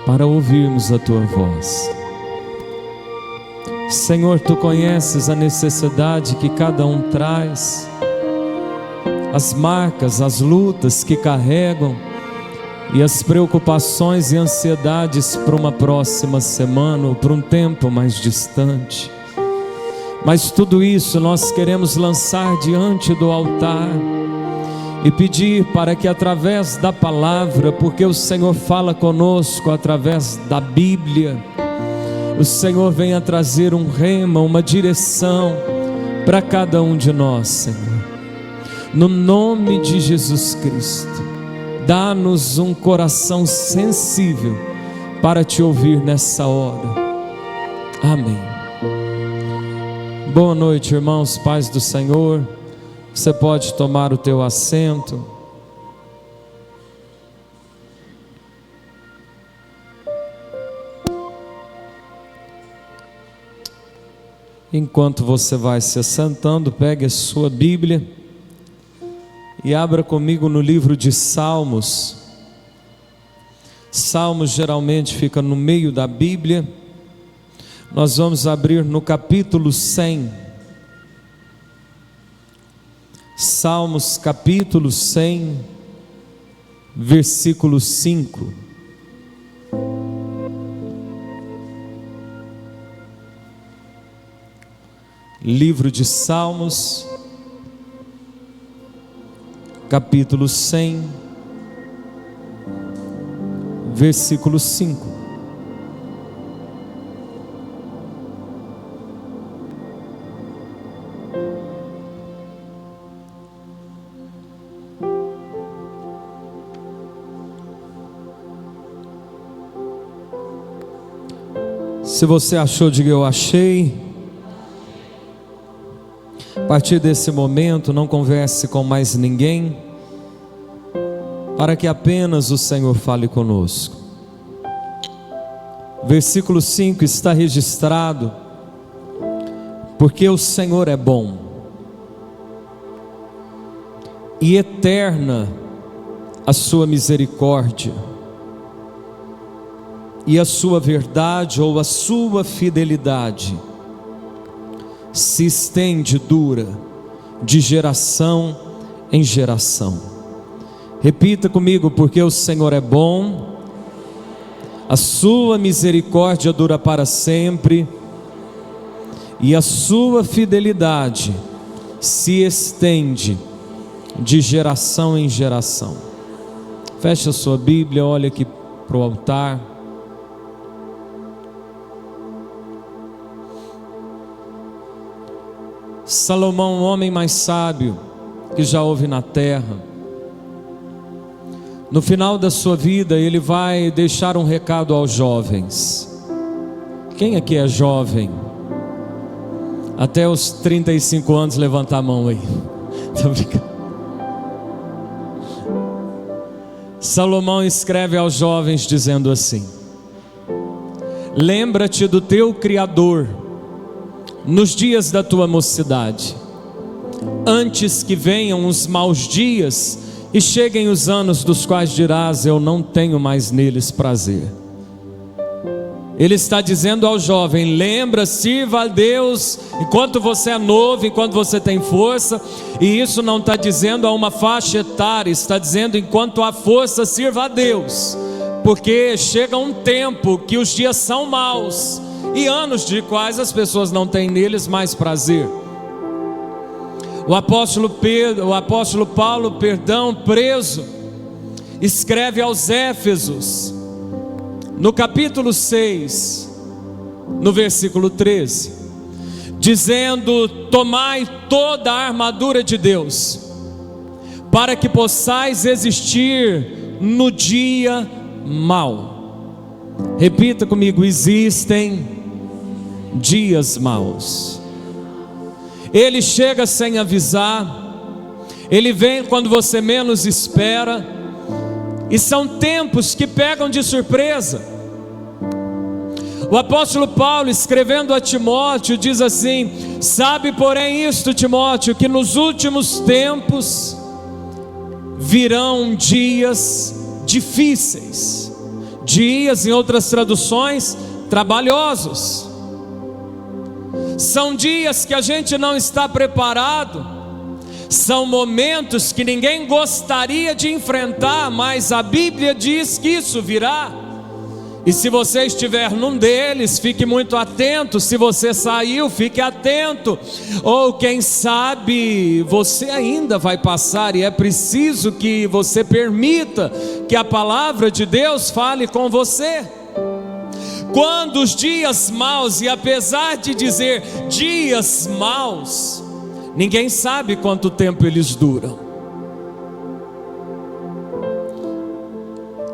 para ouvirmos a tua voz. Senhor, tu conheces a necessidade que cada um traz, as marcas, as lutas que carregam e as preocupações e ansiedades para uma próxima semana ou para um tempo mais distante. Mas tudo isso nós queremos lançar diante do altar e pedir para que através da palavra, porque o Senhor fala conosco através da Bíblia, o Senhor venha trazer um rema, uma direção para cada um de nós, Senhor. No nome de Jesus Cristo, dá-nos um coração sensível para te ouvir nessa hora. Amém. Boa noite, irmãos, paz do Senhor. Você pode tomar o teu assento. Enquanto você vai se assentando, pegue a sua Bíblia e abra comigo no livro de Salmos. Salmos geralmente fica no meio da Bíblia. Nós vamos abrir no capítulo 100. Salmos capítulo 100, versículo 5. Livro de Salmos, capítulo 100, versículo 5. Se você achou, diga eu achei. A partir desse momento, não converse com mais ninguém, para que apenas o Senhor fale conosco. Versículo 5 está registrado: porque o Senhor é bom, e eterna a sua misericórdia, e a sua verdade ou a sua fidelidade se estende, dura de geração em geração. Repita comigo: porque o Senhor é bom, a sua misericórdia dura para sempre, e a sua fidelidade se estende de geração em geração. Feche a sua Bíblia, olha aqui para o altar. Salomão, o homem mais sábio que já houve na terra, no final da sua vida ele vai deixar um recado aos jovens. Quem aqui é jovem? Até os 35 anos, levanta a mão aí. Tô brincando. Salomão escreve aos jovens dizendo assim: lembra-te do teu Criador nos dias da tua mocidade, antes que venham os maus dias e cheguem os anos dos quais dirás: eu não tenho mais neles prazer. Ele está dizendo ao jovem: lembra, sirva a Deus enquanto você é novo, enquanto você tem força. E isso não está dizendo a uma faixa etária, está dizendo enquanto há força, sirva a Deus, porque chega um tempo que os dias são maus e anos de quais as pessoas não têm neles mais prazer. O apóstolo Paulo, preso, escreve aos Éfesos, no capítulo 6, no versículo 13, dizendo: tomai toda a armadura de Deus, para que possais existir no dia mau. Repita comigo: existem dias maus. Ele chega sem avisar, ele vem quando você menos espera, e são tempos que pegam de surpresa. O apóstolo Paulo, escrevendo a Timóteo, diz assim: sabe porém isto, Timóteo, que nos últimos tempos virão dias difíceis, Dias, em outras traduções, trabalhosos. São dias que a gente não está preparado. São momentos que ninguém gostaria de enfrentar, mas a Bíblia diz que isso virá. E se você estiver num deles, fique muito atento. Se você saiu, fique atento. Ou quem sabe você ainda vai passar, e é preciso que você permita que a palavra de Deus fale com você. Quando os dias maus, e apesar de dizer dias maus, ninguém sabe quanto tempo eles duram.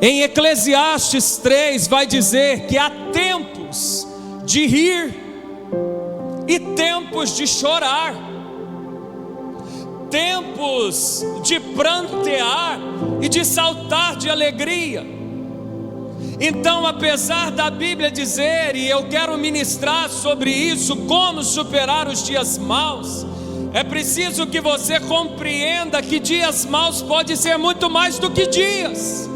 Em Eclesiastes 3 vai dizer que há tempos de rir e tempos de chorar, tempos de prantear e de saltar de alegria. Então, apesar da Bíblia dizer, e eu quero ministrar sobre isso, como superar os dias maus, é preciso que você compreenda que dias maus podem ser muito mais do que dias.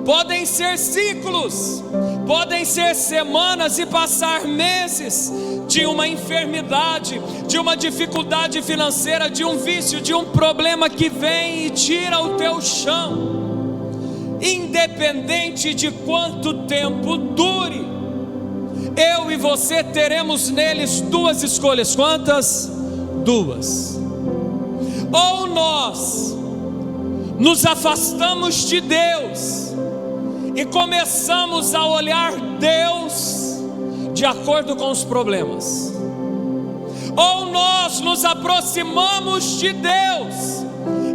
Podem ser ciclos, podem ser semanas e passar meses de uma enfermidade, de uma dificuldade financeira, de um vício, de um problema que vem e tira o teu chão. Independente de quanto tempo dure, eu e você teremos neles duas escolhas. Quantas? Duas. Ou nós nos afastamos de Deus e começamos a olhar Deus de acordo com os problemas, ou nós nos aproximamos de Deus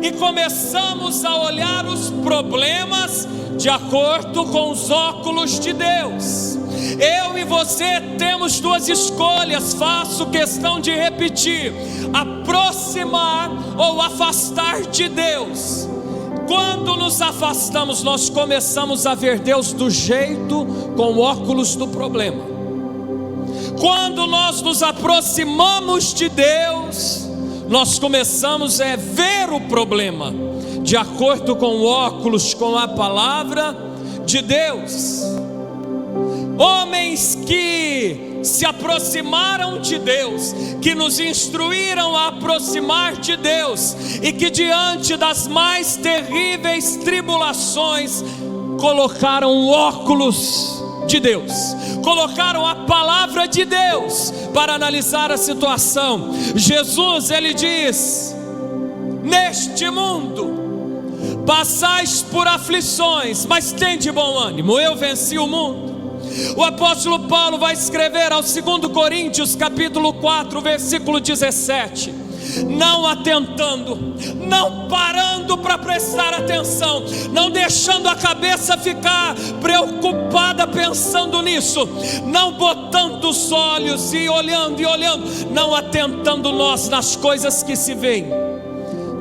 e começamos a olhar os problemas de acordo com os óculos de Deus. Eu e você temos duas escolhas, faço questão de repetir: aproximar ou afastar de Deus. Quando nos afastamos, nós começamos a ver Deus do jeito, com óculos do problema. Quando nós nos aproximamos de Deus, nós começamos a ver o problema de acordo com óculos, com a palavra de Deus. Homens que se aproximaram de Deus, que nos instruíram a aproximar de Deus, e que diante das mais terríveis tribulações colocaram óculos de Deus, colocaram a palavra de Deus para analisar a situação. Jesus, ele diz: neste mundo passais por aflições, mas tende bom ânimo, eu venci o mundo. O apóstolo Paulo vai escrever aos 2 Coríntios capítulo 4, versículo 17: não atentando, não parando para prestar atenção, não deixando a cabeça ficar preocupada pensando nisso, não botando os olhos e olhando, não atentando nós nas coisas que se veem,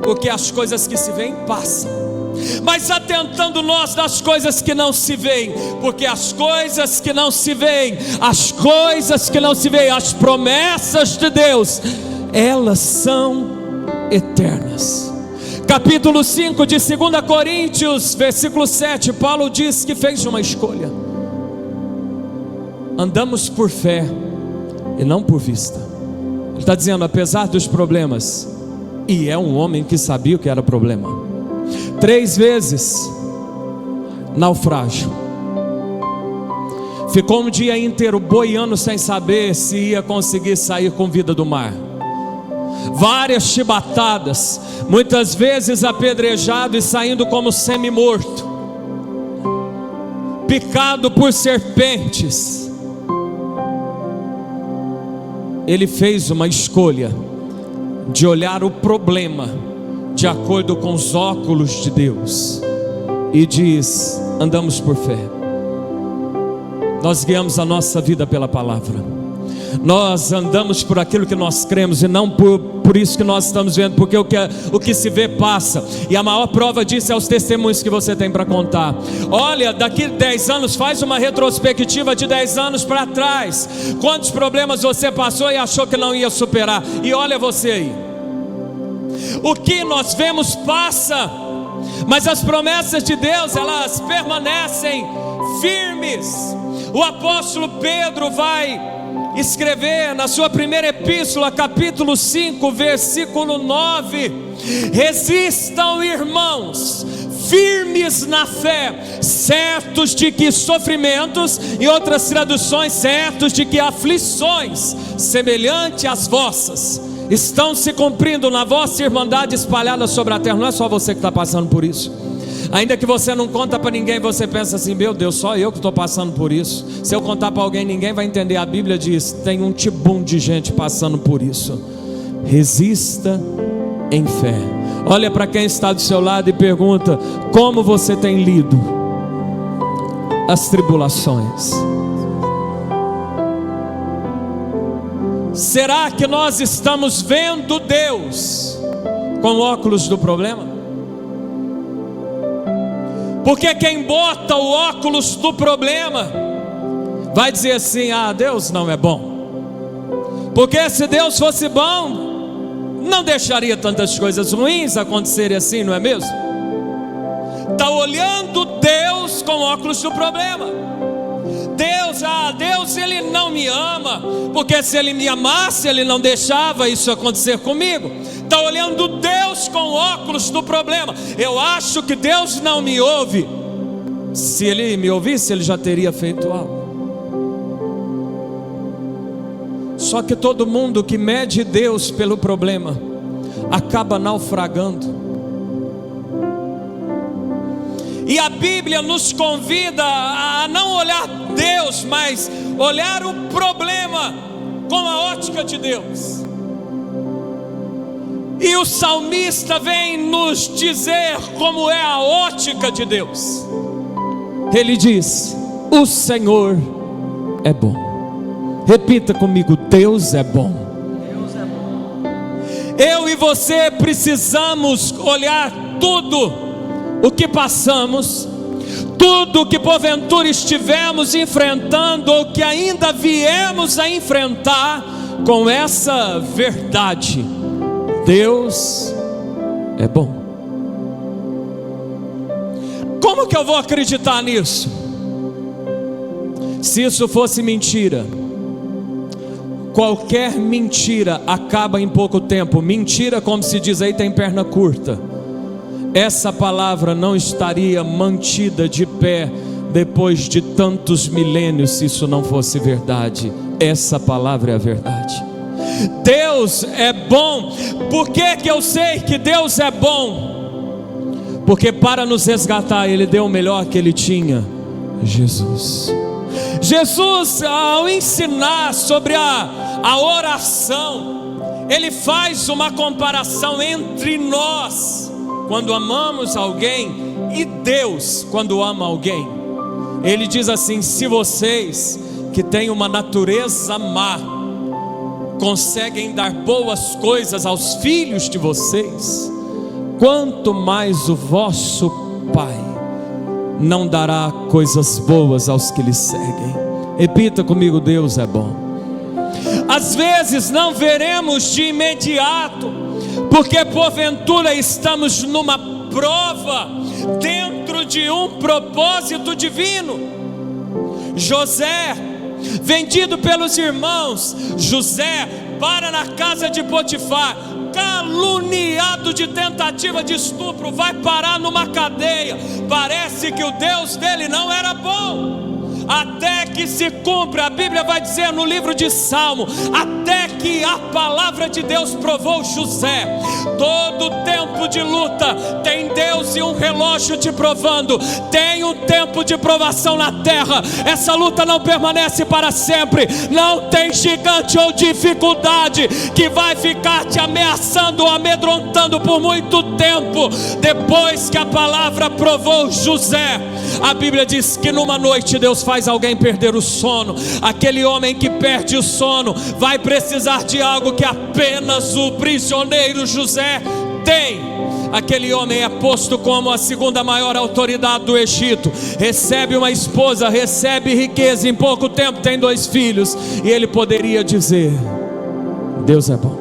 porque as coisas que se veem passam, mas atentando nós nas coisas que não se veem, porque as coisas que não se veem, as promessas de Deus, elas são eternas. Capítulo 5 de 2 Coríntios, versículo 7, Paulo diz que fez uma escolha: andamos por fé e não por vista. Ele está dizendo, apesar dos problemas, e é um homem que sabia o que era problema. 3 vezes naufrágio, ficou um dia inteiro boiando sem saber se ia conseguir sair com vida do mar. Várias chibatadas, muitas vezes apedrejado e saindo como semi-morto, picado por serpentes. Ele fez uma escolha de olhar o problema de acordo com os óculos de Deus, e diz: andamos por fé. Nós guiamos a nossa vida pela palavra, nós andamos por aquilo que nós cremos, e não por isso que nós estamos vendo, porque o que se vê passa, e a maior prova disso é os testemunhos que você tem para contar. Olha, daqui 10 anos, faz uma retrospectiva de 10 anos para trás, quantos problemas você passou e achou que não ia superar, e olha você aí. O que nós vemos passa, mas as promessas de Deus, elas permanecem firmes. O apóstolo Pedro vai escrever na sua primeira epístola, capítulo 5, versículo 9: resistam, irmãos, firmes na fé, certos de que sofrimentos, em outras traduções, certos de que aflições semelhantes às vossas estão se cumprindo na vossa irmandade espalhada sobre a terra. Não é só você que está passando por isso. Ainda que você não conta para ninguém, você pensa assim: meu Deus, só eu que estou passando por isso. Se eu contar para alguém, ninguém vai entender. A Bíblia diz: tem um tibum de gente passando por isso. Resista em fé. Olha para quem está do seu lado e pergunta: como você tem lido as tribulações? Será que nós estamos vendo Deus com óculos do problema? Porque quem bota o óculos do problema vai dizer assim: ah, Deus não é bom. Porque se Deus fosse bom, não deixaria tantas coisas ruins acontecerem assim, não é mesmo? Está olhando Deus com óculos do problema. Deus ele não me ama, porque se ele me amasse, ele não deixava isso acontecer comigo. Está olhando Deus com óculos do problema. Eu acho que Deus não me ouve. Se ele me ouvisse, ele já teria feito algo. Só que todo mundo que mede Deus pelo problema acaba naufragando. E a Bíblia nos convida a não olhar Deus, mas olhar o problema com a ótica de Deus. E o salmista vem nos dizer como é a ótica de Deus. Ele diz: o Senhor é bom. Repita comigo: Deus é bom. Eu e você precisamos olhar tudo o que passamos, tudo o que porventura estivemos enfrentando ou que ainda viemos a enfrentar, com essa verdade: Deus é bom. Como que eu vou acreditar nisso? Se isso fosse mentira, qualquer mentira acaba em pouco tempo. Mentira, como se diz aí, tem perna curta. Essa palavra não estaria mantida de pé depois de tantos milênios se isso não fosse verdade. Essa palavra é a verdade. Deus é bom. Por que que eu sei que Deus é bom? Porque para nos resgatar, Ele deu o melhor que Ele tinha: Jesus. Jesus, ao ensinar sobre a oração, Ele faz uma comparação entre nós quando amamos alguém e Deus quando ama alguém. Ele diz assim: se vocês que têm uma natureza má conseguem dar boas coisas aos filhos de vocês, quanto mais o vosso Pai não dará coisas boas aos que lhe seguem. Repita comigo: Deus é bom. Às vezes não veremos de imediato, porque porventura estamos numa prova dentro de um propósito divino. José, vendido pelos irmãos, José para na casa de Potifar, caluniado de tentativa de estupro, vai parar numa cadeia. Parece que o Deus dele não era bom, até que se cumpra. A Bíblia vai dizer no livro de Salmo: até que a palavra de Deus provou José. Todo tempo de luta tem Deus e um relógio te provando. Tem um tempo de provação na terra. Essa luta não permanece para sempre. Não tem gigante ou dificuldade que vai ficar te ameaçando ou amedrontando por muito tempo. Depois que a palavra provou José, a Bíblia diz que numa noite Deus faz alguém perder o sono. Aquele homem que perde o sono vai precisar de algo que apenas o prisioneiro José tem. Aquele homem é posto como a segunda maior autoridade do Egito, recebe uma esposa, recebe riqueza, em pouco tempo tem 2 filhos, e ele poderia dizer: Deus é bom.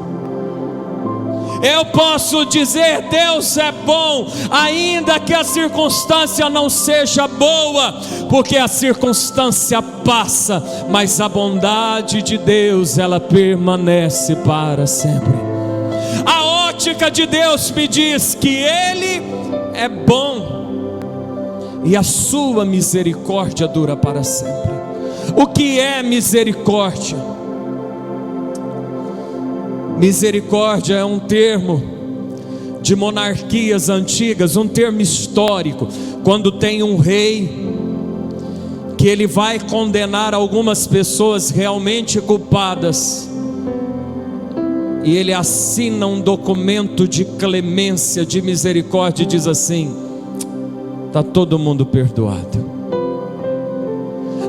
Eu posso dizer: Deus é bom, ainda que a circunstância não seja boa, porque a circunstância passa, mas a bondade de Deus, ela permanece para sempre. A ótica de Deus me diz que Ele é bom e a sua misericórdia dura para sempre. O que é misericórdia? Misericórdia é um termo de monarquias antigas, um termo histórico. Quando tem um rei que ele vai condenar algumas pessoas realmente culpadas, e ele assina um documento de clemência, de misericórdia, e diz assim: está todo mundo perdoado.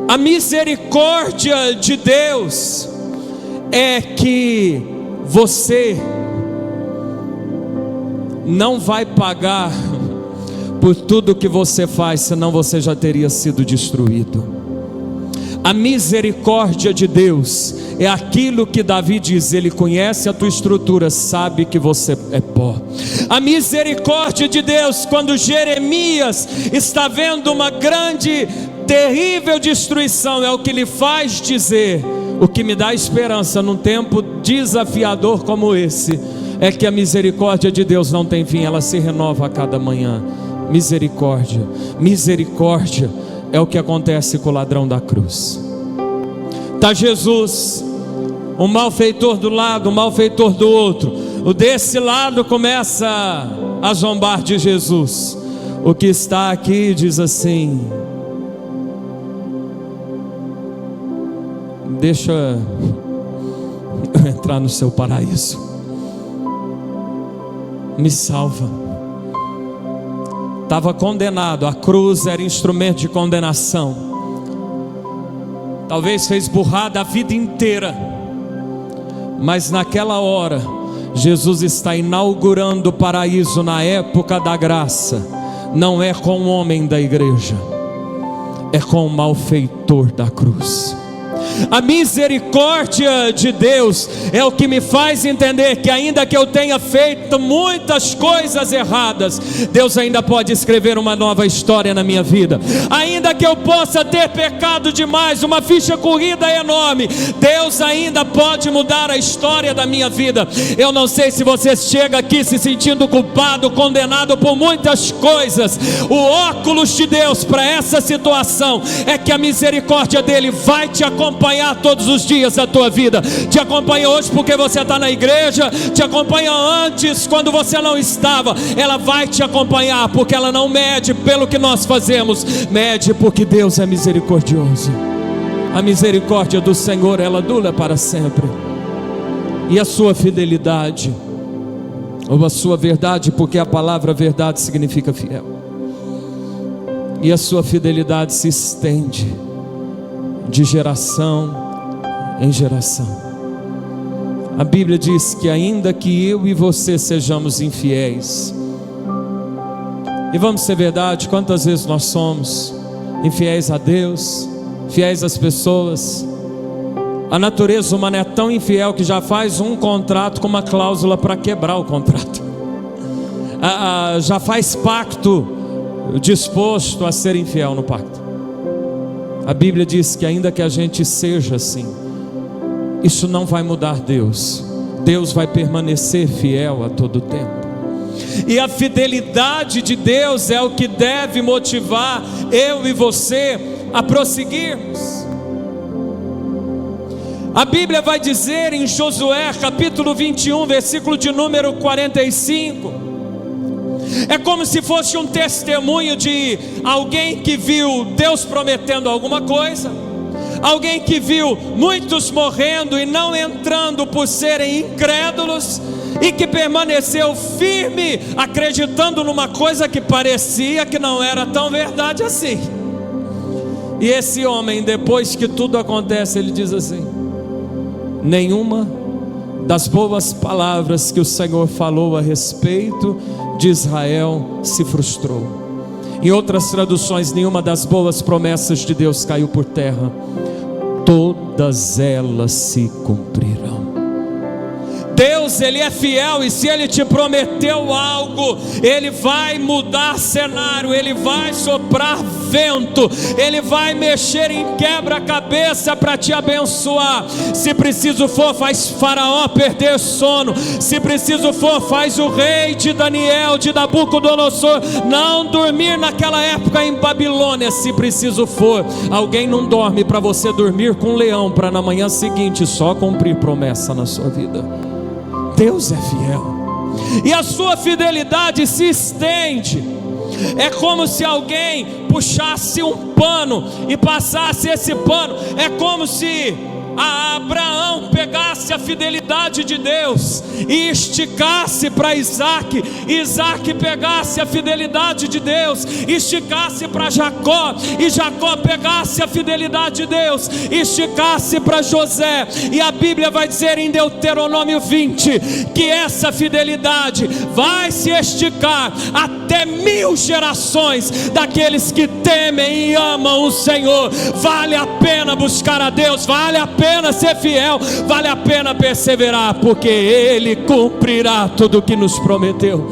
A misericórdia de Deus é que você não vai pagar por tudo que você faz, senão você já teria sido destruído. A misericórdia de Deus é aquilo que Davi diz: Ele conhece a tua estrutura, sabe que você é pó. A misericórdia de Deus, quando Jeremias está vendo uma grande, terrível destruição, é o que lhe faz dizer: o que me dá esperança num tempo desafiador como esse, é que a misericórdia de Deus não tem fim, ela se renova a cada manhã. Misericórdia, misericórdia é o que acontece com o ladrão da cruz. Está Jesus, um malfeitor do lado, um malfeitor do outro. O desse lado começa a zombar de Jesus. O que está aqui diz assim: deixa eu entrar no seu paraíso, me salva. Estava condenado, a cruz era instrumento de condenação. Talvez fez burrada a vida inteira, mas naquela hora Jesus está inaugurando o paraíso na época da graça. Não é com o homem da igreja, é com o malfeitor da cruz. A misericórdia de Deus é o que me faz entender que, ainda que eu tenha feito muitas coisas erradas, Deus ainda pode escrever uma nova história na minha vida. Ainda que eu possa ter pecado demais, uma ficha corrida enorme, Deus ainda pode mudar a história da minha vida. Eu não sei se você chega aqui se sentindo culpado, condenado por muitas coisas. O óculos de Deus para essa situação é que a misericórdia dele vai te acompanhar todos os dias da tua vida. Te acompanha hoje porque você está na igreja, te acompanha antes quando você não estava. Ela vai te acompanhar porque ela não mede pelo que nós fazemos, mede porque Deus é misericordioso. A misericórdia do Senhor, ela dura para sempre. E a sua fidelidade, ou a sua verdade, porque a palavra verdade significa fiel, e a sua fidelidade se estende de geração em geração. A Bíblia diz que ainda que eu e você sejamos infiéis, e vamos ser verdade, quantas vezes nós somos infiéis a Deus, fiéis às pessoas. A natureza humana é tão infiel que já faz um contrato com uma cláusula para quebrar o contrato. Já faz pacto disposto a ser infiel no pacto. A Bíblia diz que ainda que a gente seja assim, isso não vai mudar Deus. Deus vai permanecer fiel a todo tempo. E a fidelidade de Deus é o que deve motivar eu e você a prosseguirmos. A Bíblia vai dizer em Josué capítulo 21, versículo de número 45, é como se fosse um testemunho de alguém que viu Deus prometendo alguma coisa, alguém que viu muitos morrendo e não entrando por serem incrédulos, e que permaneceu firme, acreditando numa coisa que parecia que não era tão verdade assim. E esse homem, depois que tudo acontece, ele diz assim: nenhuma das boas palavras que o Senhor falou a respeito de Israel se frustrou. Em outras traduções, nenhuma das boas promessas de Deus caiu por terra, todas elas se cumprirão. Deus, Ele é fiel, e se Ele te prometeu algo, Ele vai mudar cenário, Ele vai soprar vento, Ele vai mexer em quebra-cabeça para te abençoar. Se preciso for, faz Faraó perder sono. Se preciso for, faz o rei de Daniel, de Nabucodonosor, não dormir naquela época em Babilônia. Se preciso for, alguém não dorme para você dormir com um leão, para na manhã seguinte só cumprir promessa na sua vida. Deus é fiel, e a sua fidelidade se estende. É como se alguém puxasse um pano e passasse esse pano. É como se Abraão pegasse a fidelidade de Deus e esticasse para Isaac, Isaac pegasse a fidelidade de Deus, esticasse para Jacó, e Jacó pegasse a fidelidade de Deus, esticasse para José. E a Bíblia vai dizer em Deuteronômio 20 que essa fidelidade vai se esticar até 1000 gerações daqueles que temem e amam o Senhor. Vale a pena buscar a Deus, vale a pena ser fiel, vale a pena perseverar, porque Ele cumprirá tudo o que nos prometeu.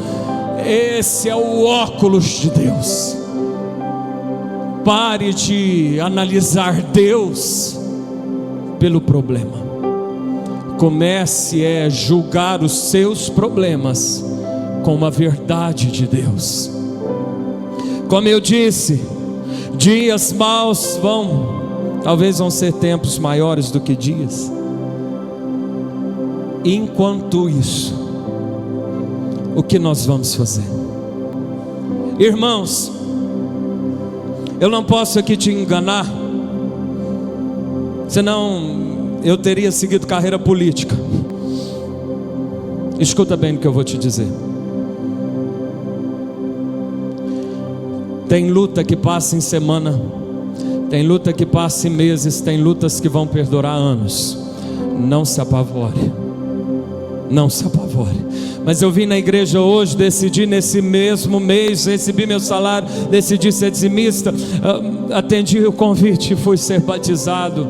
Esse é o óculos de Deus. Pare de analisar Deus pelo problema. Comece a julgar os seus problemas com a verdade de Deus. Como eu disse, dias maus talvez vão ser tempos maiores do que dias. Enquanto isso, o que nós vamos fazer? Irmãos, eu não posso aqui te enganar, senão eu teria seguido carreira política. Escuta bem o que eu vou te dizer. Tem luta que passa em semana, tem luta que passa em meses, tem lutas que vão perdurar anos. Não se apavore, não se apavore. Mas eu vim na igreja hoje, decidi nesse mesmo mês, recebi meu salário, decidi ser dizimista, atendi o convite e fui ser batizado.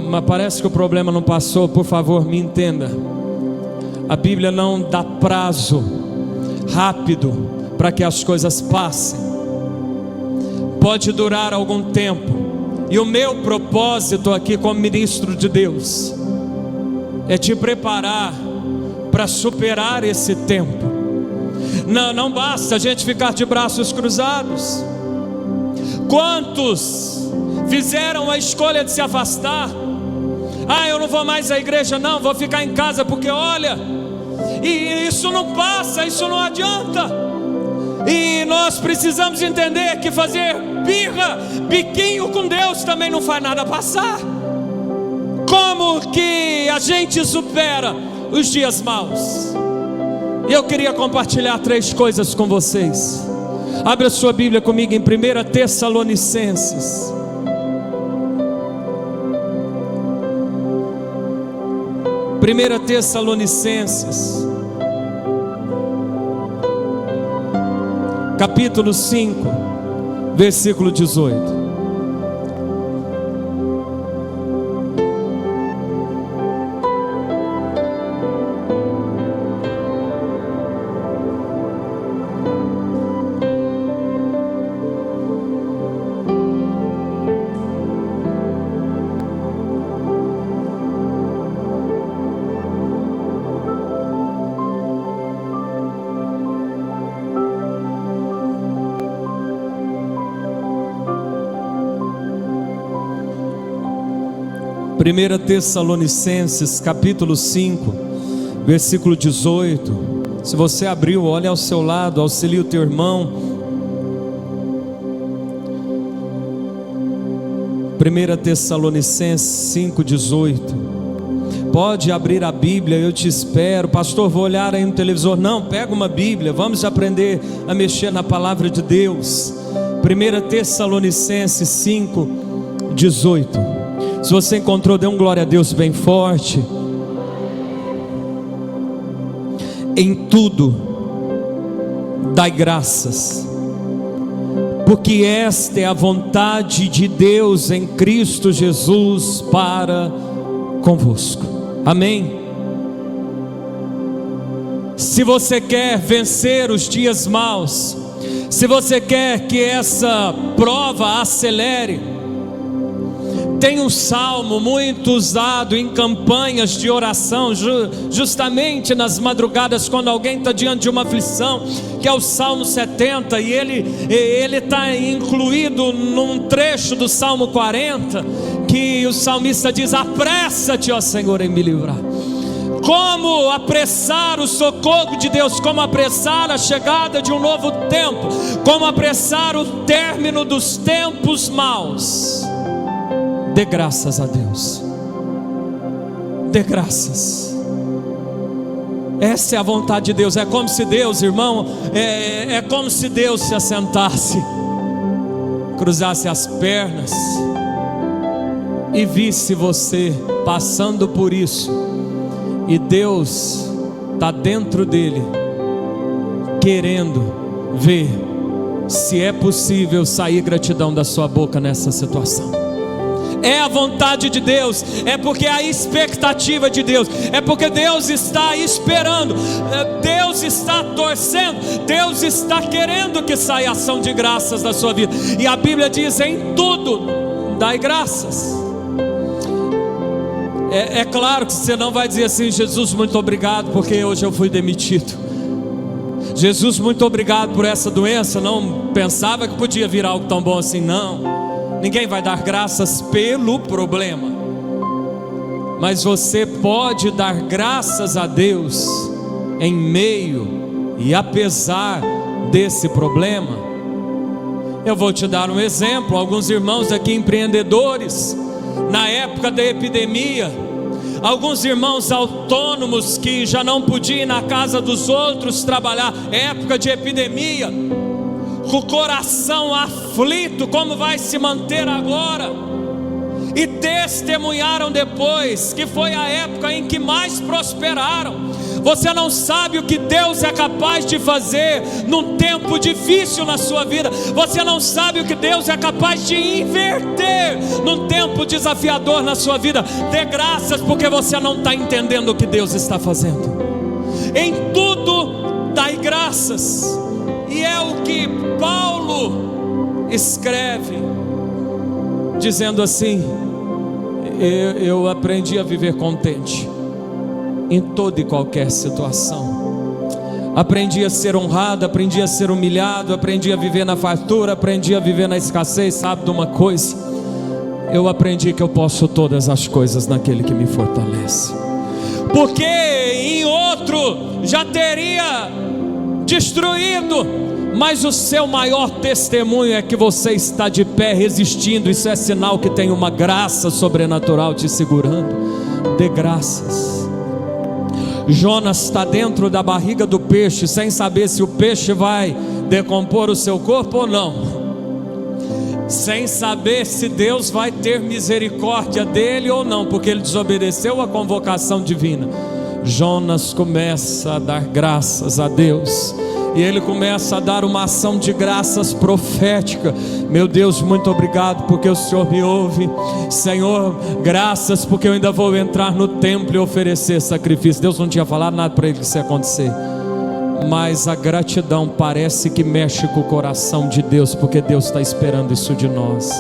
Mas parece que o problema não passou. Por favor, me entenda. A Bíblia não dá prazo rápido para que as coisas passem. Pode durar algum tempo, e o meu propósito aqui como ministro de Deus é te preparar para superar esse tempo. Não basta a gente ficar de braços cruzados. Quantos fizeram a escolha de se afastar? Eu não vou mais à igreja, não, vou ficar em casa, porque olha, e isso não passa, isso não adianta. E nós precisamos entender que fazer birra, biquinho com Deus também não faz nada passar. Como que a gente supera os dias maus? E eu queria compartilhar 3 coisas com vocês. Abra sua Bíblia comigo em 1 Tessalonicenses. Capítulo 5, versículo 18. Primeira Tessalonicenses, capítulo 5, versículo 18. Se você abriu, olha ao seu lado, auxilie o teu irmão. 1 Tessalonicenses 5, 18. Pode abrir a Bíblia, eu te espero. Pastor, vou olhar aí no televisor. Não, pega uma Bíblia, vamos aprender a mexer na palavra de Deus. 1 Tessalonicenses 5, 18. Se você encontrou, dê um glória a Deus bem forte. Em tudo dai graças, porque esta é a vontade de Deus em Cristo Jesus para convosco. Amém? Se você quer vencer os dias maus, se você quer que essa prova acelere, tem um salmo muito usado em campanhas de oração, justamente nas madrugadas, quando alguém está diante de uma aflição, que é o Salmo 70, e ele está incluído num trecho do Salmo 40, que o salmista diz: apressa-te, ó Senhor, em me livrar. Como apressar o socorro de Deus, como apressar a chegada de um novo tempo, como apressar o término dos tempos maus. Dê graças a Deus, dê graças. Essa é a vontade de Deus. É como se Deus, irmão, é como se Deus se assentasse, cruzasse as pernas e visse você passando por isso, e Deus está dentro dele, querendo ver se é possível sair gratidão da sua boca nessa situação. É a vontade de Deus, é porque é a expectativa de Deus, é porque Deus está esperando, Deus está torcendo, Deus está querendo que saia ação de graças da sua vida. E a Bíblia diz: em tudo dai graças. É claro que você não vai dizer assim: Jesus, muito obrigado porque hoje eu fui demitido. Jesus, muito obrigado por essa doença, não pensava que podia vir algo tão bom assim. Não, ninguém vai dar graças pelo problema, mas você pode dar graças a Deus em meio e apesar desse problema. Eu vou te dar um exemplo. Alguns irmãos aqui empreendedores, na época da epidemia, alguns irmãos autônomos que já não podiam ir na casa dos outros trabalhar, época de epidemia, com o coração aflito, como vai se manter agora? E testemunharam depois que foi a época em que mais prosperaram. Você não sabe o que Deus é capaz de fazer num tempo difícil na sua vida. Você não sabe o que Deus é capaz de inverter num tempo desafiador na sua vida. Dê graças porque você não está entendendo o que Deus está fazendo. Em tudo dai graças. E é o que Paulo escreve, dizendo assim: eu aprendi a viver contente em toda e qualquer situação. Aprendi a ser honrado, aprendi a ser humilhado, aprendi a viver na fartura, aprendi a viver na escassez. Sabe de uma coisa? Eu aprendi que eu posso todas as coisas naquele que me fortalece. Porque em outro já teria destruído, mas o seu maior testemunho é que você está de pé resistindo. Isso é sinal que tem uma graça sobrenatural te segurando. Dê graças. Jonas está dentro da barriga do peixe, sem saber se o peixe vai decompor o seu corpo ou não, sem saber se Deus vai ter misericórdia dele ou não, porque ele desobedeceu a convocação divina. Jonas começa a dar graças a Deus, e ele começa a dar uma ação de graças profética. Meu Deus, muito obrigado porque o Senhor me ouve. Senhor, graças porque eu ainda vou entrar no templo e oferecer sacrifício. Deus não tinha falado nada para ele que isso ia acontecer, mas a gratidão parece que mexe com o coração de Deus, porque Deus está esperando isso de nós.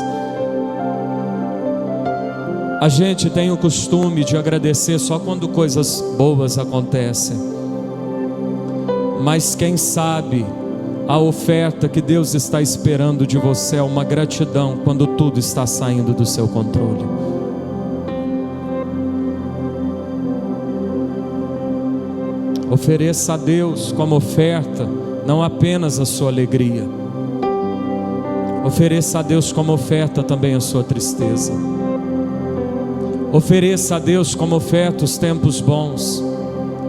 A gente tem o costume de agradecer só quando coisas boas acontecem, mas quem sabe a oferta que Deus está esperando de você é uma gratidão quando tudo está saindo do seu controle. Ofereça a Deus como oferta não apenas a sua alegria, ofereça a Deus como oferta também a sua tristeza. Ofereça a Deus como oferta os tempos bons,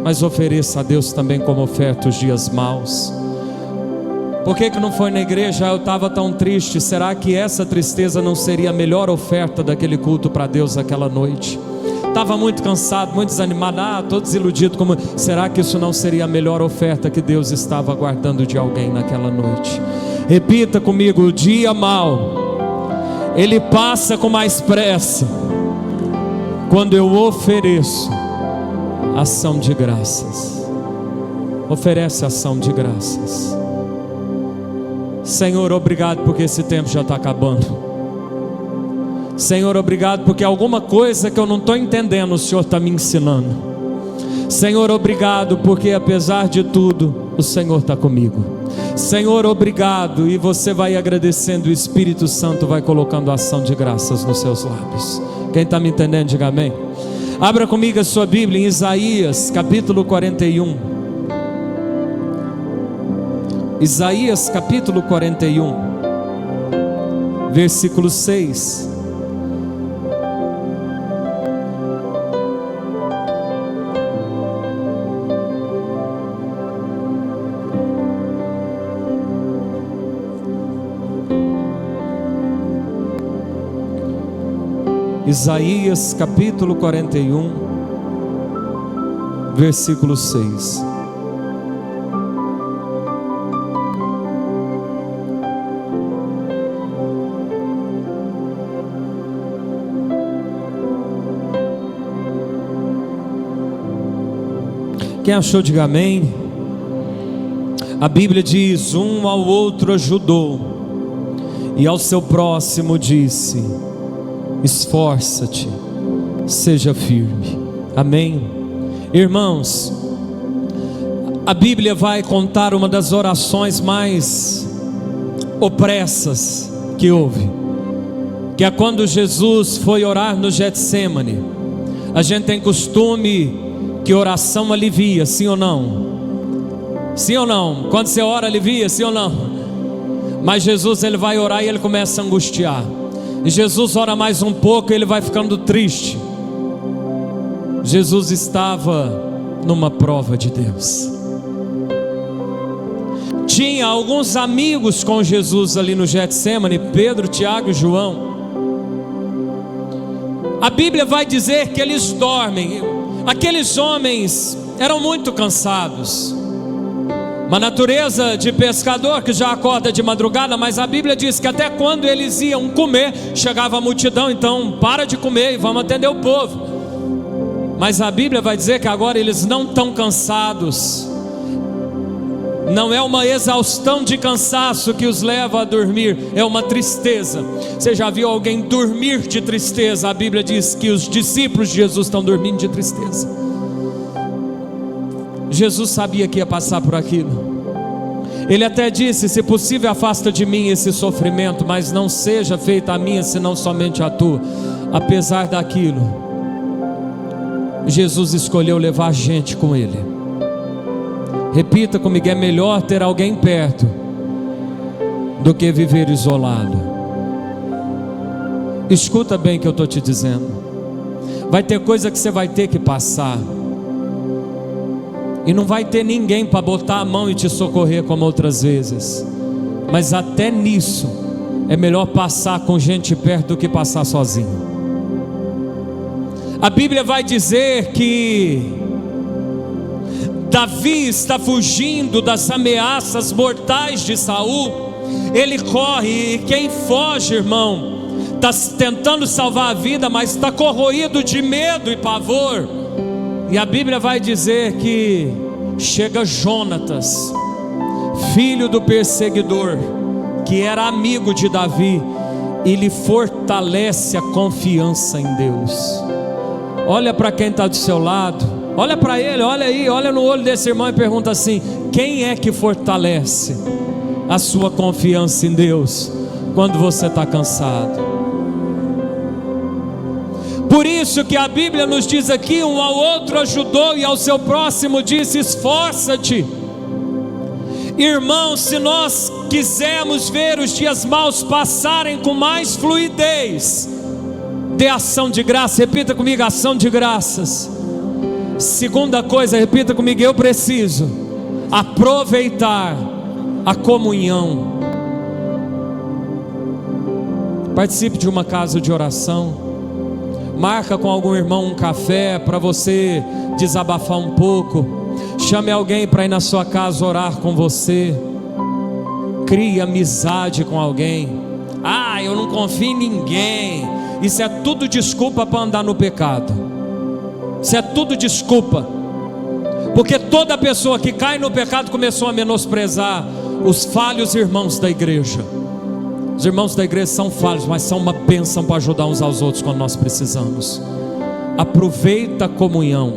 mas ofereça a Deus também como oferta os dias maus. Por que não foi na igreja? Eu estava tão triste. Será que essa tristeza não seria a melhor oferta daquele culto para Deus aquela noite? Estava muito cansado, muito desanimado, todo desiludido. Será que isso não seria a melhor oferta que Deus estava aguardando de alguém naquela noite? Repita comigo: o dia mau, ele passa com mais pressa quando eu ofereço ação de graças. Oferece ação de graças. Senhor, obrigado porque esse tempo já está acabando. Senhor, obrigado porque alguma coisa que eu não estou entendendo, o Senhor está me ensinando. Senhor, obrigado porque apesar de tudo, o Senhor está comigo. Senhor, obrigado. E você vai agradecendo, o Espírito Santo vai colocando ação de graças nos seus lábios. Quem está me entendendo, diga amém. Abra comigo a sua Bíblia em Isaías capítulo 41. Isaías capítulo 41, versículo 6. Isaías capítulo 41, versículo 6. Quem achou, diga amém. A Bíblia diz: um ao outro ajudou, e ao seu próximo disse: esforça-te, seja firme. Amém. Irmãos, a Bíblia vai contar uma das orações mais opressas que houve, que é quando Jesus foi orar no Getsêmani. A gente tem costume que oração alivia, sim ou não? Sim ou não? Quando você ora, alivia, sim ou não? Mas Jesus, ele vai orar e ele começa a angustiar. E Jesus ora mais um pouco e ele vai ficando triste. Jesus estava numa prova de Deus. Tinha alguns amigos com Jesus ali no Getsêmani, Pedro, Tiago e João. A Bíblia vai dizer que eles dormem. Aqueles homens eram muito cansados, uma natureza de pescador que já acorda de madrugada. Mas a Bíblia diz que até quando eles iam comer, chegava a multidão. Então para de comer e vamos atender o povo. Mas a Bíblia vai dizer que agora eles não estão cansados. Não é uma exaustão de cansaço que os leva a dormir, é uma tristeza. Você já viu alguém dormir de tristeza? A Bíblia diz que os discípulos de Jesus estão dormindo de tristeza. Jesus sabia que ia passar por aquilo. Ele até disse: se possível afasta de mim esse sofrimento, mas não seja feita a minha, senão somente a tua. Apesar daquilo, Jesus escolheu levar gente com ele. Repita comigo: é melhor ter alguém perto do que viver isolado. Escuta bem o que eu estou te dizendo. Vai ter coisa que você vai ter que passar, e não vai ter ninguém para botar a mão e te socorrer como outras vezes. Mas até nisso é melhor passar com gente perto do que passar sozinho. A Bíblia vai dizer que Davi está fugindo das ameaças mortais de Saul. Ele corre, e quem foge, irmão, está tentando salvar a vida, mas está corroído de medo e pavor. E a Bíblia vai dizer que chega Jonatas, filho do perseguidor, que era amigo de Davi, e lhe fortalece a confiança em Deus. Olha para quem está do seu lado, olha para ele, olha aí, olha no olho desse irmão e pergunta assim: quem é que fortalece a sua confiança em Deus quando você está cansado? Por isso que a Bíblia nos diz aqui: um ao outro ajudou, e ao seu próximo disse: esforça-te. Irmãos, se nós quisermos ver os dias maus passarem com mais fluidez, dê ação de graça. Repita comigo: ação de graças. Segunda coisa, repita comigo: eu preciso aproveitar a comunhão. Participe de uma casa de oração. Marca com algum irmão um café para você desabafar um pouco. Chame alguém para ir na sua casa orar com você. Crie amizade com alguém. Ah, eu não confio em ninguém. Isso é tudo desculpa para andar no pecado. Isso é tudo desculpa. Porque toda pessoa que cai no pecado começou a menosprezar os falhos irmãos da igreja. Os irmãos da igreja são falhos, mas são uma bênção para ajudar uns aos outros quando nós precisamos. Aproveita a comunhão,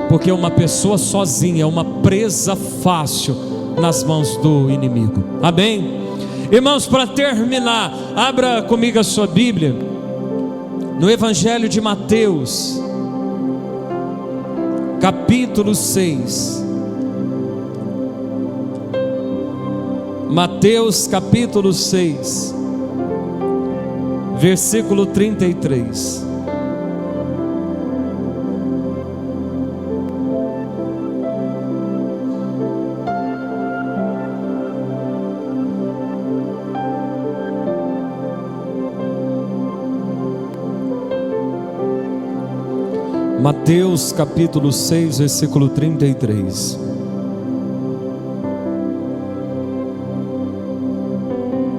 porque uma pessoa sozinha é uma presa fácil nas mãos do inimigo. Amém? Irmãos, para terminar, abra comigo a sua Bíblia no Evangelho de Mateus, capítulo 6. Mateus capítulo 6, versículo 33. Mateus capítulo 6, versículo 33.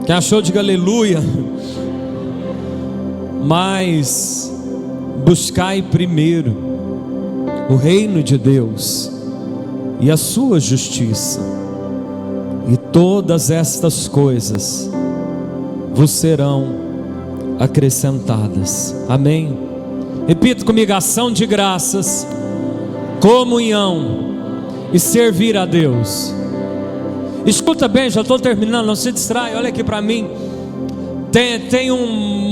Quem achou, diga aleluia. Mas buscai primeiro o reino de Deus e a sua justiça, e todas estas coisas vos serão acrescentadas. Amém? Repita comigo: ação de graças, comunhão e servir a Deus. Escuta bem, já estou terminando, não se distrai, olha aqui para mim. Tem um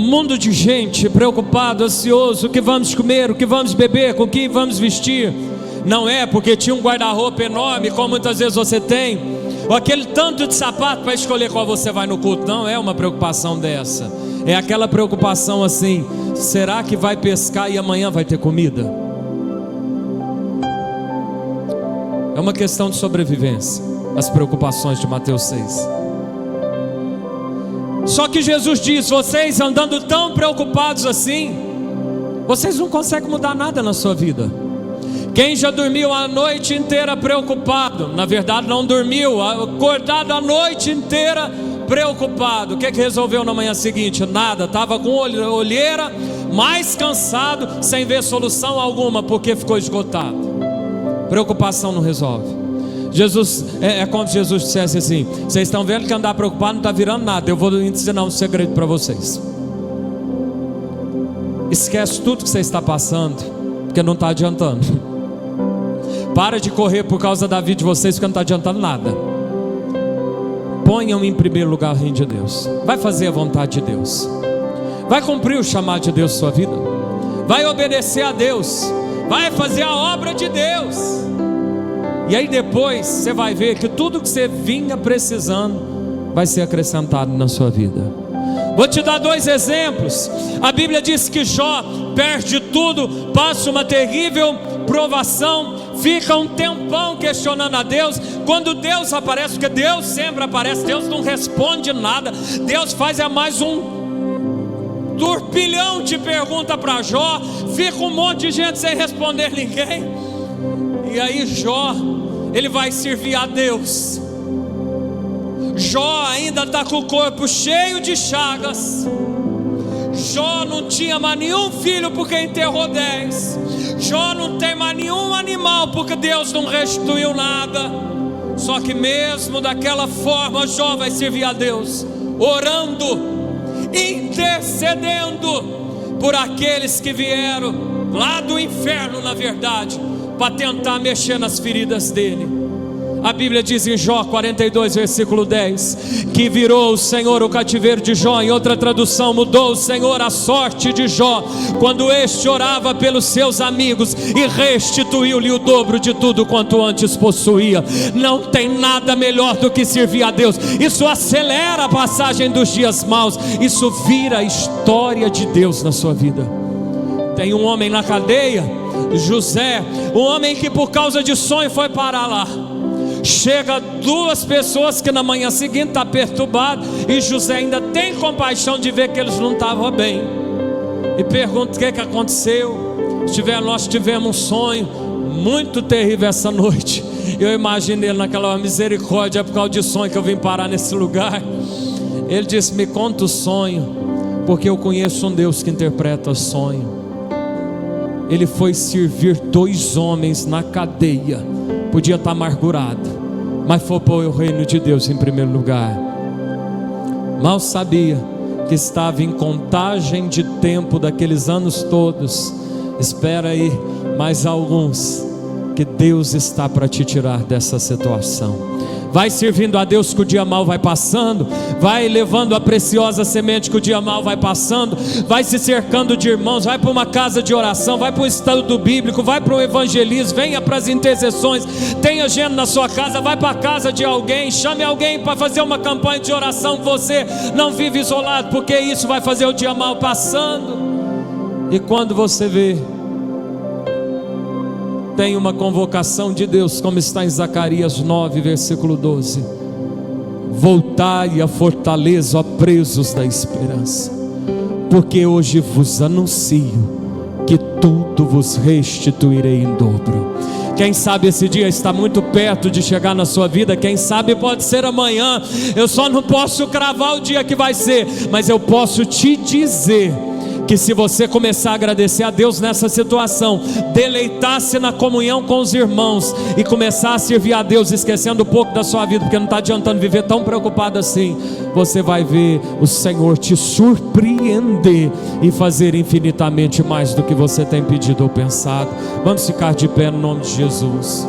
mundo de gente preocupado, ansioso: o que vamos comer, o que vamos beber, com o que vamos vestir. Não é porque tinha um guarda-roupa enorme, como muitas vezes você tem, ou aquele tanto de sapato para escolher qual você vai no culto. Não é uma preocupação dessa. É aquela preocupação assim: será que vai pescar e amanhã vai ter comida? É uma questão de sobrevivência, as preocupações de Mateus 6. Só que Jesus diz: vocês andando tão preocupados assim, vocês não conseguem mudar nada na sua vida. Quem já dormiu a noite inteira preocupado, na verdade não dormiu, acordado a noite inteira preocupado, o que resolveu na manhã seguinte? Nada, estava com olheira, mais cansado, sem ver solução alguma, porque ficou esgotado. Preocupação não resolve. Jesus, é como se Jesus dissesse assim: vocês estão vendo que andar preocupado não está virando nada, eu vou ensinar um segredo para vocês. Esquece tudo que você está passando, porque não está adiantando. Para de correr por causa da vida de vocês, porque não está adiantando nada. Ponham em primeiro lugar o reino de Deus. Vai fazer a vontade de Deus, vai cumprir o chamado de Deus na sua vida, vai obedecer a Deus, vai fazer a obra de Deus. E aí depois você vai ver que tudo que você vinha precisando vai ser acrescentado na sua vida. Vou te dar 2 exemplos. A Bíblia diz que Jó perde tudo, passa uma terrível provação, fica um tempão questionando a Deus. Quando Deus aparece, porque Deus sempre aparece, Deus não responde nada, Deus faz mais um turbilhão de perguntas para Jó, fica um monte de gente sem responder ninguém. E aí Jó, ele vai servir a Deus. Jó ainda está com o corpo cheio de chagas. Jó não tinha mais nenhum filho porque enterrou 10. Jó não tem mais nenhum animal porque Deus não restituiu nada. Só que mesmo daquela forma Jó vai servir a Deus, orando, intercedendo por aqueles que vieram lá do inferno, na verdade, para tentar mexer nas feridas dele. A Bíblia diz em Jó 42, versículo 10, que virou o Senhor o cativeiro de Jó. Em outra tradução, mudou o Senhor a sorte de Jó, quando este orava pelos seus amigos, e restituiu-lhe o dobro de tudo quanto antes possuía. Não tem nada melhor do que servir a Deus. Isso acelera a passagem dos dias maus. Isso vira a história de Deus na sua vida. Tem um homem na cadeia, José, um homem que por causa de sonho foi parar lá. Chega 2 pessoas que na manhã seguinte está perturbado, e José ainda tem compaixão de ver que eles não estavam bem, e pergunta: o que aconteceu? Nós tivemos um sonho muito terrível essa noite. Eu imagino ele naquela misericórdia, é por causa de sonho que eu vim parar nesse lugar. Ele disse: me conta o sonho, porque eu conheço um Deus que interpreta sonho. ele foi servir 2 homens na cadeia. Podia estar amargurado, mas foi pôr o reino de Deus em primeiro lugar. Mal sabia que estava em contagem de tempo daqueles anos todos. Espera aí mais alguns, que Deus está para te tirar dessa situação. Vai servindo a Deus que o dia mal vai passando, vai levando a preciosa semente que o dia mal vai passando, vai se cercando de irmãos, vai para uma casa de oração, vai para o estudo bíblico, vai para o evangelismo, venha para as intercessões, tenha gente na sua casa, vai para a casa de alguém, chame alguém para fazer uma campanha de oração, que você não vive isolado, porque isso vai fazer o dia mal passando. E quando você vê, tem uma convocação de Deus, como está em Zacarias 9, versículo 12: voltai à fortaleza, ó presos da esperança, porque hoje vos anuncio que tudo vos restituirei em dobro. Quem sabe esse dia está muito perto de chegar na sua vida, quem sabe pode ser amanhã. Eu só não posso cravar o dia que vai ser, mas eu posso te dizer que se você começar a agradecer a Deus nessa situação, deleitar-se na comunhão com os irmãos e começar a servir a Deus, esquecendo um pouco da sua vida, porque não está adiantando viver tão preocupado assim, você vai ver o Senhor te surpreender e fazer infinitamente mais do que você tem pedido ou pensado. Vamos ficar de pé no nome de Jesus.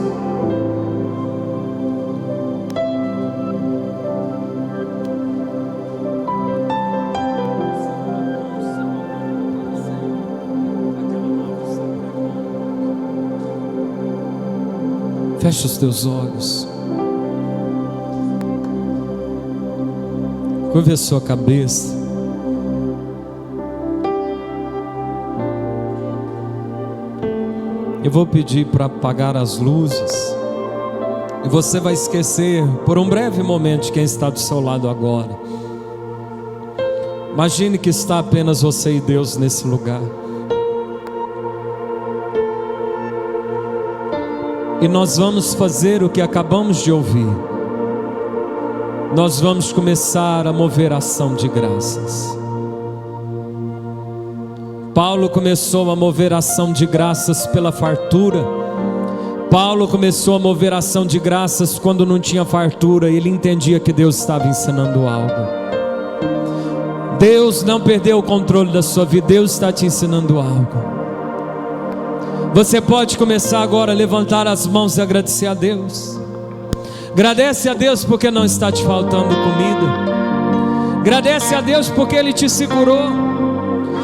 Feche os teus olhos, curve a sua cabeça. Eu vou pedir para apagar as luzes, e você vai esquecer por um breve momento quem está do seu lado agora. Imagine que está apenas você e Deus nesse lugar. E nós vamos fazer o que acabamos de ouvir. Nós vamos começar a mover a ação de graças. Paulo começou a mover a ação de graças pela fartura. Paulo começou a mover a ação de graças quando não tinha fartura. Ele entendia que Deus estava ensinando algo. Deus não perdeu o controle da sua vida. Deus está te ensinando algo. Você pode começar agora a levantar as mãos e agradecer a Deus. Agradece a Deus porque não está te faltando comida. Agradece a Deus porque Ele te segurou.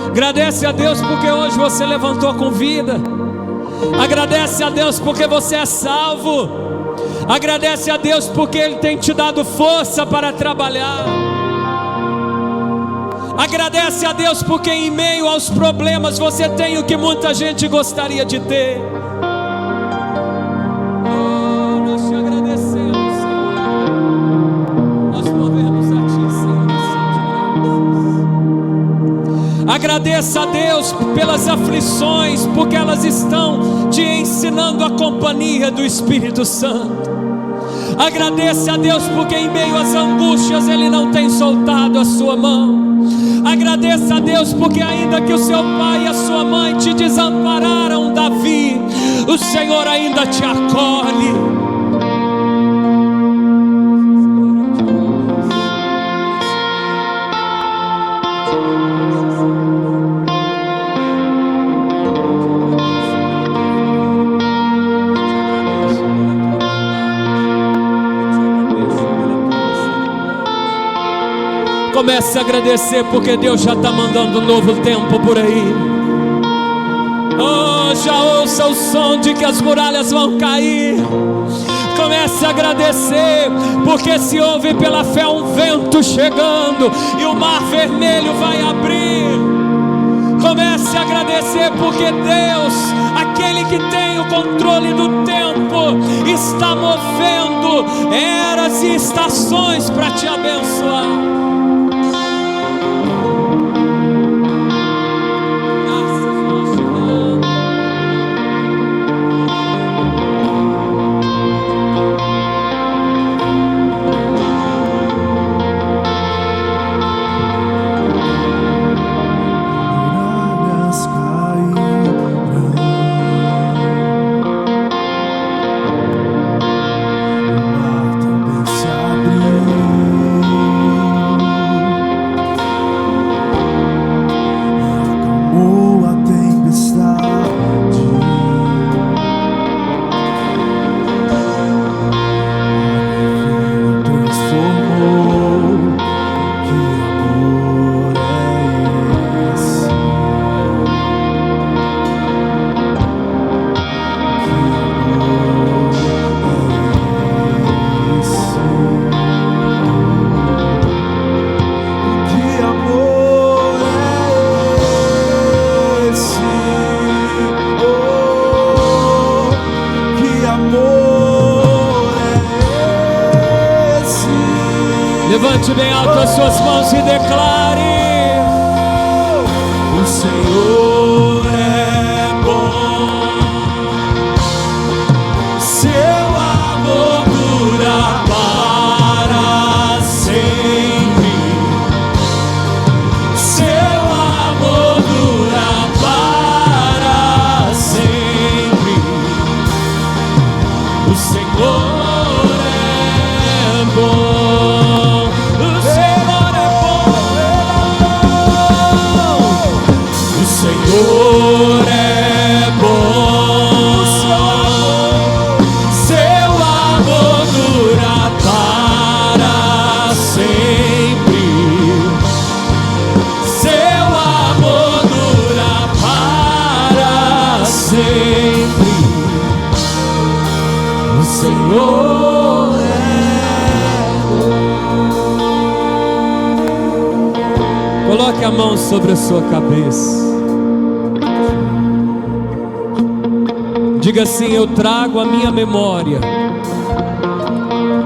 Agradece a Deus porque hoje você levantou com vida. Agradece a Deus porque você é salvo. Agradece a Deus porque Ele tem te dado força para trabalhar. Agradece a Deus porque em meio aos problemas você tem o que muita gente gostaria de ter. Oh, nós te agradecemos, Senhor. Nós movemos a Ti, Senhor. Agradeça a Deus pelas aflições, porque elas estão te ensinando a companhia do Espírito Santo. Agradeça a Deus porque em meio às angústias Ele não tem soltado a sua mão. Agradeça a Deus porque ainda que o seu pai e a sua mãe te desampararam, Davi, o Senhor ainda te acolhe. Comece a agradecer porque Deus já está mandando um novo tempo por aí. Oh, já ouça o som de que as muralhas vão cair. Comece a agradecer porque se ouve pela fé um vento chegando e o mar vermelho vai abrir. Comece a agradecer porque Deus, aquele que tem o controle do tempo, está movendo eras e estações para te abençoar. Muralhas cairão. Levante bem alto as suas mãos e declare: o Senhor é bom, seu amor dura para sempre, seu amor dura para sempre. O Senhor é bom. O Senhor é bom, seu amor dura para sempre, seu amor dura para sempre. O Senhor é bom. Coloque a mão sobre a sua cabeça. Diga assim: eu trago à minha memória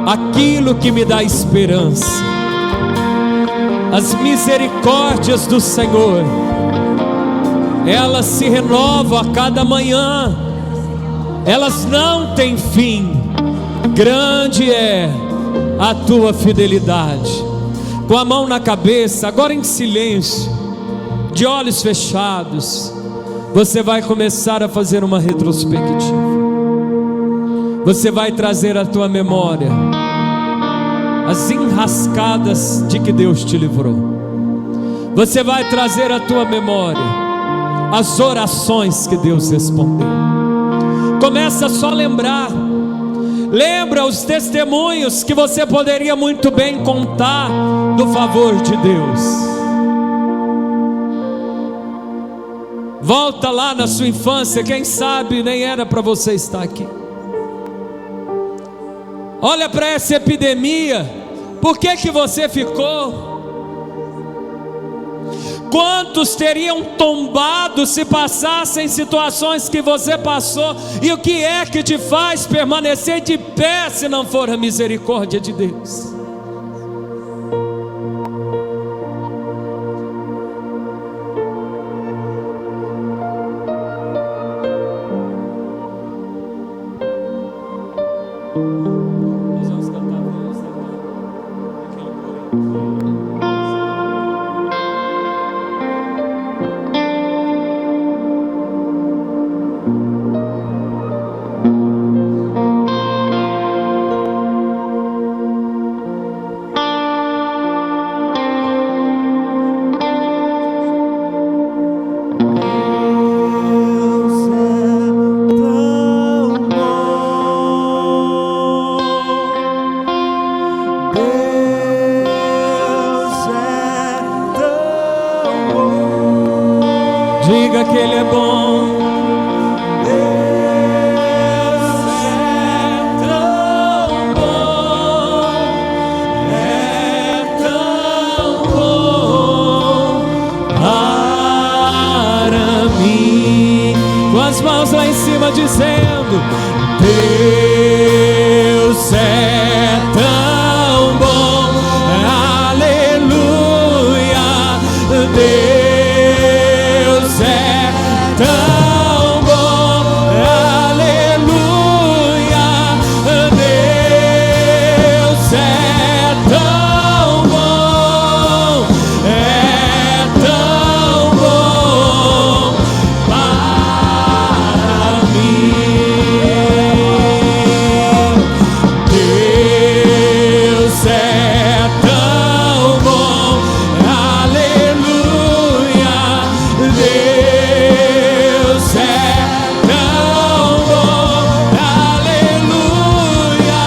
aquilo que me dá esperança. As misericórdias do Senhor, elas se renovam a cada manhã, elas não têm fim. Grande é a tua fidelidade. Com a mão na cabeça, agora em silêncio, de olhos fechados, você vai começar a fazer uma retrospectiva. Você vai trazer à tua memória as enrascadas de que Deus te livrou. Você vai trazer à tua memória as orações que Deus respondeu. Começa só a lembrar. Lembra os testemunhos que você poderia muito bem contar do favor de Deus. Volta lá na sua infância, quem sabe nem era para você estar aqui. Olha para essa epidemia, por que você ficou? Quantos teriam tombado se passassem situações que você passou? E o que é que te faz permanecer de pé se não for a misericórdia de Deus? Diga que Ele é bom. Deus é tão bom, é tão bom para mim. Com as mãos lá em cima dizendo: Deus é tão bom, aleluia. Deus é tão bom, aleluia. Deus é tão bom, é tão bom para mim. Deus é tão bom, aleluia. Deus é tão bom, aleluia.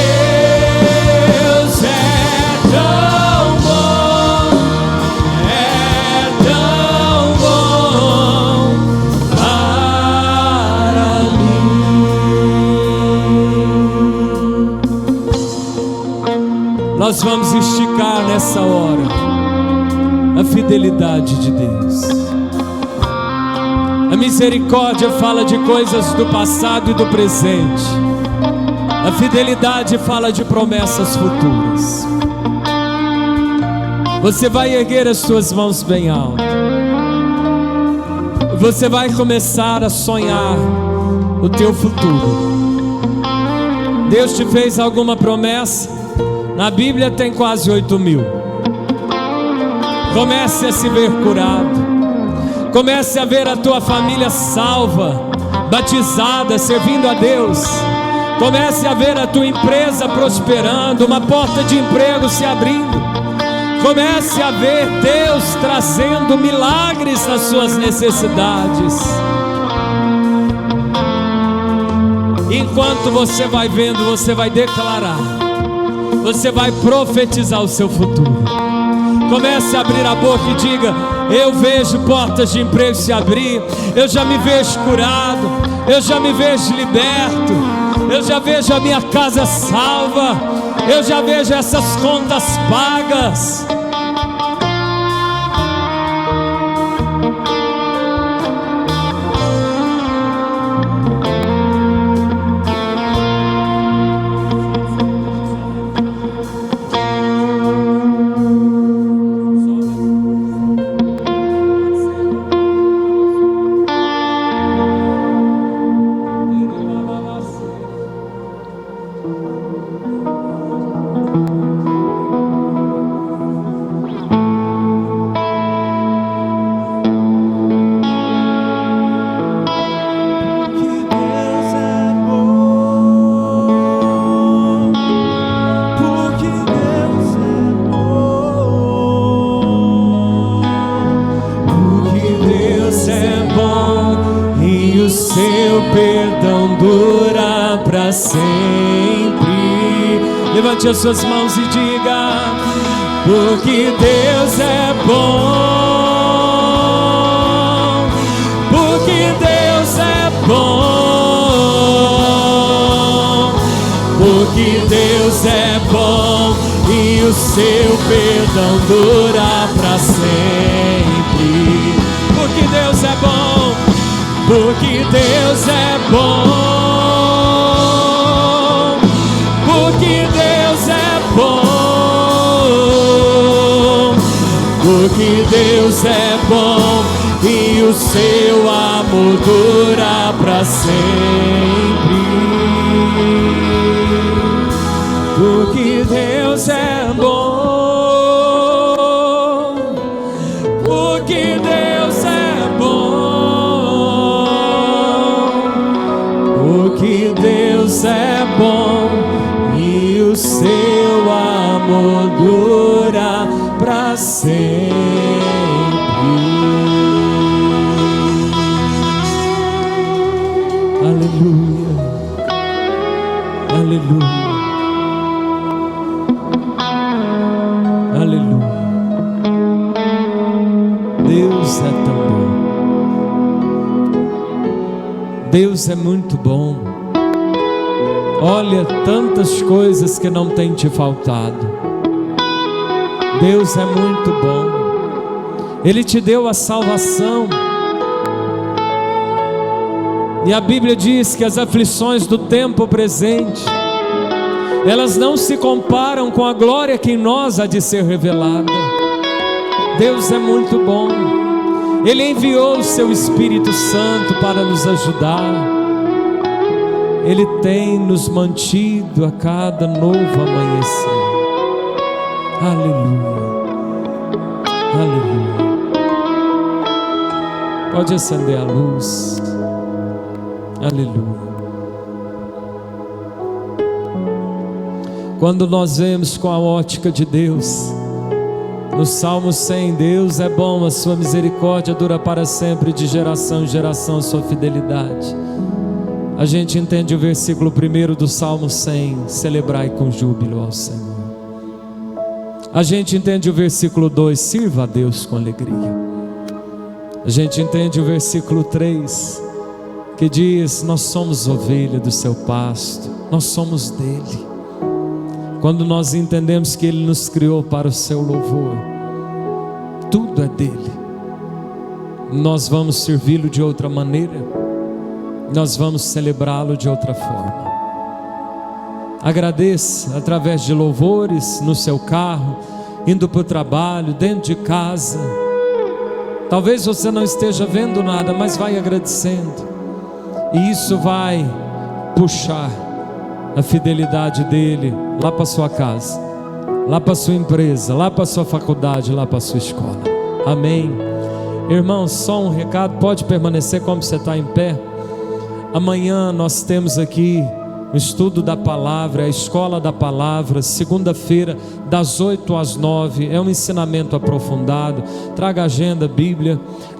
Deus é tão bom, é tão bom para mim. Nós vamos esticar nessa hora a fidelidade de Deus. A misericórdia fala de coisas do passado e do presente. A fidelidade fala de promessas futuras. Você vai erguer as suas mãos bem alto. Você vai começar a sonhar o teu futuro. Deus te fez alguma promessa? Na Bíblia tem quase 8.000. Comece a se ver curado. Comece a ver a tua família salva, batizada, servindo a Deus. Comece a ver a tua empresa prosperando, uma porta de emprego se abrindo. Comece a ver Deus trazendo milagres nas suas necessidades. Enquanto você vai vendo, você vai declarar, você vai profetizar o seu futuro. Comece a abrir a boca e diga: eu vejo portas de emprego se abrir, eu já me vejo curado, eu já me vejo liberto, eu já vejo a minha casa salva, eu já vejo essas contas pagas. Levante as suas mãos e diga: porque Deus é bom, porque Deus é bom, porque Deus é bom e o seu perdão dura para sempre. Porque Deus é bom, porque Deus é bom. Porque Deus é bom e o seu amor dura para sempre. Porque Deus é bom, porque Deus é bom, porque Deus é bom e o seu amor dura para sempre. Aleluia, aleluia, aleluia. Deus é tão bom. Deus é muito bom. Olha, tantas coisas que não tem te faltado. Deus é muito bom. Ele te deu a salvação. E a Bíblia diz que as aflições do tempo presente, elas não se comparam com a glória que em nós há de ser revelada. Deus é muito bom. Ele enviou o seu Espírito Santo para nos ajudar. Ele tem nos mantido a cada novo amanhecer. Aleluia, aleluia. Pode acender a luz. Aleluia. Quando nós vemos com a ótica de Deus, no Salmo 100, Deus é bom, a sua misericórdia dura para sempre, de geração em geração a sua fidelidade. A gente entende o versículo 1 do Salmo 100, celebrai com júbilo ao Senhor. A gente entende o versículo 2, sirva a Deus com alegria. A gente entende o versículo 3, que diz: nós somos ovelha do seu pasto, nós somos dele. Quando nós entendemos que ele nos criou para o seu louvor, tudo é dele. Nós vamos servi-lo de outra maneira, nós vamos celebrá-lo de outra forma. Agradeça através de louvores no seu carro, indo para o trabalho, dentro de casa. Talvez você não esteja vendo nada, mas vai agradecendo, e isso vai puxar a fidelidade dele lá para sua casa, lá para sua empresa, lá para sua faculdade, lá para sua escola. Amém. Irmão, só um recado, pode permanecer como você está em pé. Amanhã nós temos aqui o estudo da palavra, a escola da palavra, segunda-feira, das 8 às 9, é um ensinamento aprofundado. Traga a agenda, Bíblia.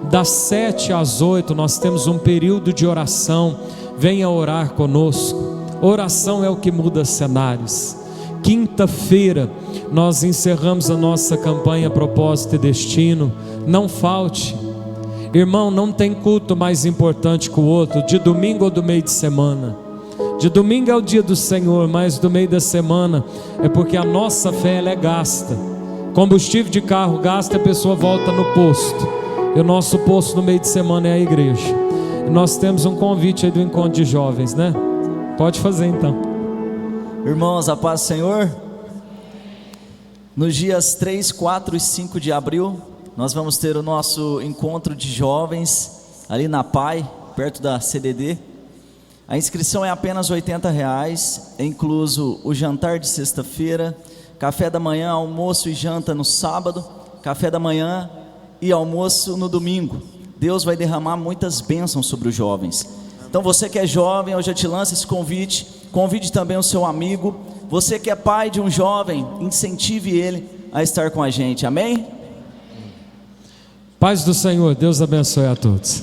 Das 7 às 8 nós temos um período de oração, venha orar conosco. Oração é o que muda cenários. Quinta-feira nós encerramos a nossa campanha Propósito e Destino. Não falte. Irmão, não tem culto mais importante que o outro, de domingo ou do meio de semana. De domingo é o dia do Senhor, mas do meio da semana é porque a nossa fé ela é gasta. Combustível de carro gasta, a pessoa volta no posto, e o nosso posto no meio de semana é a igreja. E nós temos um convite aí do encontro de jovens, né? Pode fazer então. Irmãos, a paz do Senhor. Nos dias 3, 4 e 5 de abril nós vamos ter o nosso encontro de jovens ali na PAI, perto da CDD. A inscrição é apenas R$80, é incluso o jantar de sexta-feira, café da manhã, almoço e janta no sábado, café da manhã e almoço no domingo. Deus vai derramar muitas bênçãos sobre os jovens. Então você que é jovem, eu já te lanço esse convite, convide também o seu amigo. Você que é pai de um jovem, incentive ele a estar com a gente, amém? Paz do Senhor, Deus abençoe a todos.